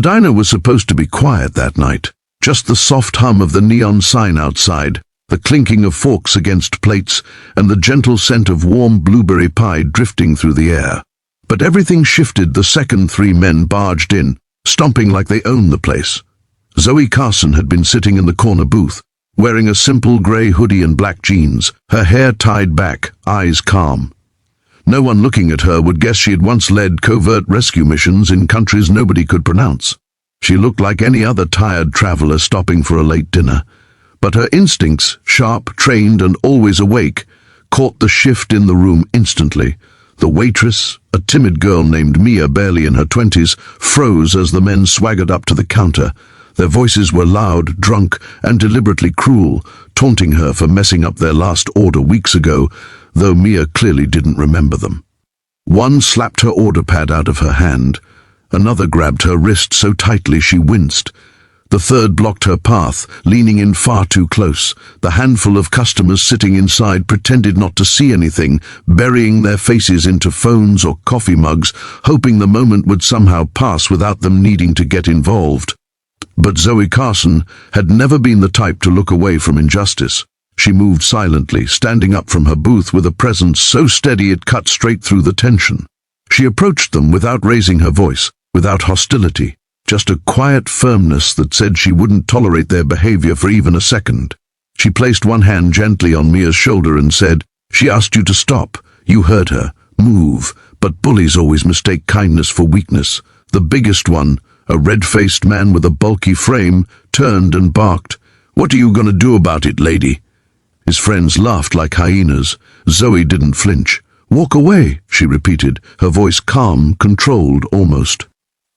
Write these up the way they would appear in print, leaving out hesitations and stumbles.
diner was supposed to be quiet that night. Just the soft hum of the neon sign outside, the clinking of forks against plates, and the gentle scent of warm blueberry pie drifting through the air. But everything shifted the second 3 men barged in, stomping like they owned the place. Zoe Carson had been sitting in the corner booth, wearing a simple grey hoodie and black jeans, her hair tied back, eyes calm. No one looking at her would guess she had once led covert rescue missions in countries nobody could pronounce. She looked like any other tired traveler stopping for a late dinner, but her instincts, sharp, trained, and always awake, caught the shift in the room instantly. The waitress, a timid girl named Mia, barely in her 20s, froze as the men swaggered up to the counter. Their voices were loud, drunk, and deliberately cruel, taunting her for messing up their last order weeks ago, though Mia clearly didn't remember them. One slapped her order pad out of her hand. Another grabbed her wrist so tightly she winced. The third blocked her path, leaning in far too close. The handful of customers sitting inside pretended not to see anything, burying their faces into phones or coffee mugs, hoping the moment would somehow pass without them needing to get involved. But Zoe Carson had never been the type to look away from injustice. She moved silently, standing up from her booth with a presence so steady it cut straight through the tension. She approached them without raising her voice, without hostility, just a quiet firmness that said she wouldn't tolerate their behavior for even a second. She placed one hand gently on Mia's shoulder and said, "She asked you to stop. You heard her. Move." But bullies always mistake kindness for weakness. The biggest one, a red-faced man with a bulky frame, turned and barked, "What are you going to do about it, lady?" His friends laughed like hyenas. Zoe didn't flinch. "Walk away," she repeated, her voice calm, controlled almost.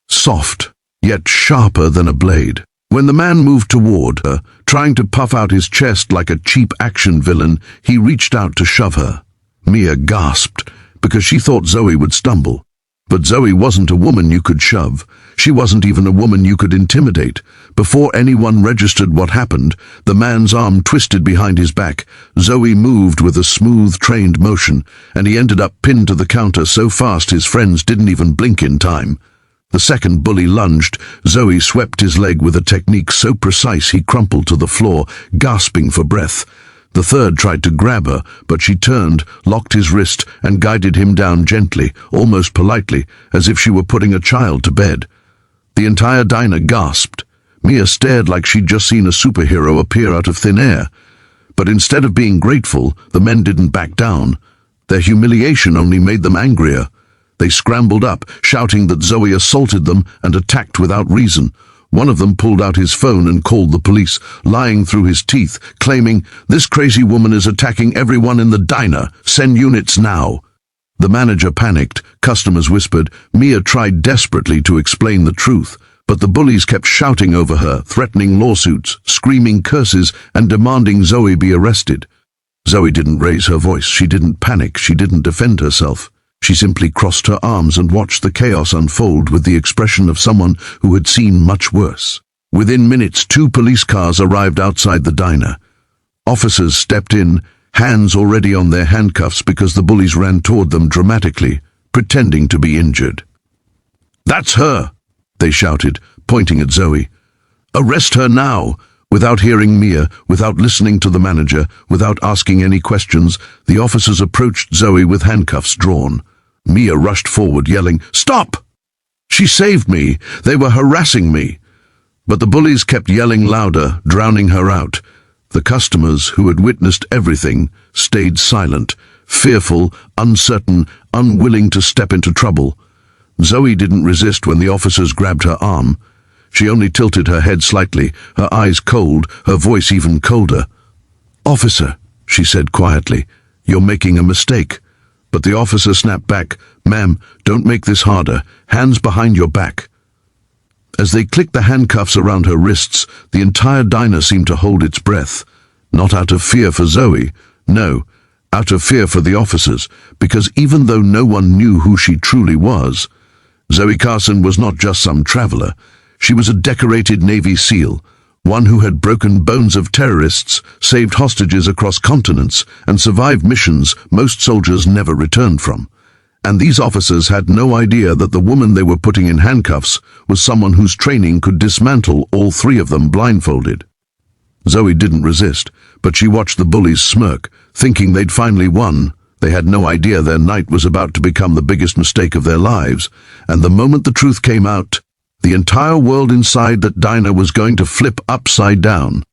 Soft, yet sharper than a blade. When the man moved toward her, trying to puff out his chest like a cheap action villain, he reached out to shove her. Mia gasped, because she thought Zoe would stumble. But Zoe wasn't a woman you could shove. She wasn't even a woman you could intimidate. Before anyone registered what happened, the man's arm twisted behind his back. Zoe moved with a smooth, trained motion, and he ended up pinned to the counter so fast his friends didn't even blink in time. The second bully lunged. Zoe swept his leg with a technique so precise he crumpled to the floor, gasping for breath. The third tried to grab her, but she turned, locked his wrist, and guided him down gently, almost politely, as if she were putting a child to bed. The entire diner gasped. Mia stared like she'd just seen a superhero appear out of thin air. But instead of being grateful, the men didn't back down. Their humiliation only made them angrier. They scrambled up, shouting that Zoe assaulted them and attacked without reason. One of them pulled out his phone and called the police, lying through his teeth, claiming, "This crazy woman is attacking everyone in the diner. Send units now." The manager panicked. Customers whispered. Mia tried desperately to explain the truth, but the bullies kept shouting over her, threatening lawsuits, screaming curses, and demanding Zoe be arrested. Zoe didn't raise her voice. She didn't panic. She didn't defend herself. She simply crossed her arms and watched the chaos unfold with the expression of someone who had seen much worse. Within minutes, 2 police cars arrived outside the diner. Officers stepped in, hands already on their handcuffs because the bullies ran toward them dramatically, pretending to be injured. "That's her!" they shouted, pointing at Zoe. "Arrest her now!" Without hearing Mia, without listening to the manager, without asking any questions, the officers approached Zoe with handcuffs drawn. Mia rushed forward, yelling, "Stop! She saved me! They were harassing me!" But the bullies kept yelling louder, drowning her out. The customers, who had witnessed everything, stayed silent, fearful, uncertain, unwilling to step into trouble. Zoe didn't resist when the officers grabbed her arm. She only tilted her head slightly, her eyes cold, her voice even colder. "Officer," she said quietly, "you're making a mistake." But the officer snapped back, "Ma'am, don't make this harder. Hands behind your back." As they clicked the handcuffs around her wrists, the entire diner seemed to hold its breath. Not out of fear for Zoe, no, out of fear for the officers, because even though no one knew who she truly was, Zoe Carson was not just some traveler. She was a decorated Navy SEAL, one who had broken bones of terrorists, saved hostages across continents, and survived missions most soldiers never returned from. And these officers had no idea that the woman they were putting in handcuffs was someone whose training could dismantle all three of them blindfolded. Zoe didn't resist, but she watched the bullies smirk, thinking they'd finally won. They had no idea their night was about to become the biggest mistake of their lives, and the moment the truth came out, the entire world inside that diner was going to flip upside down.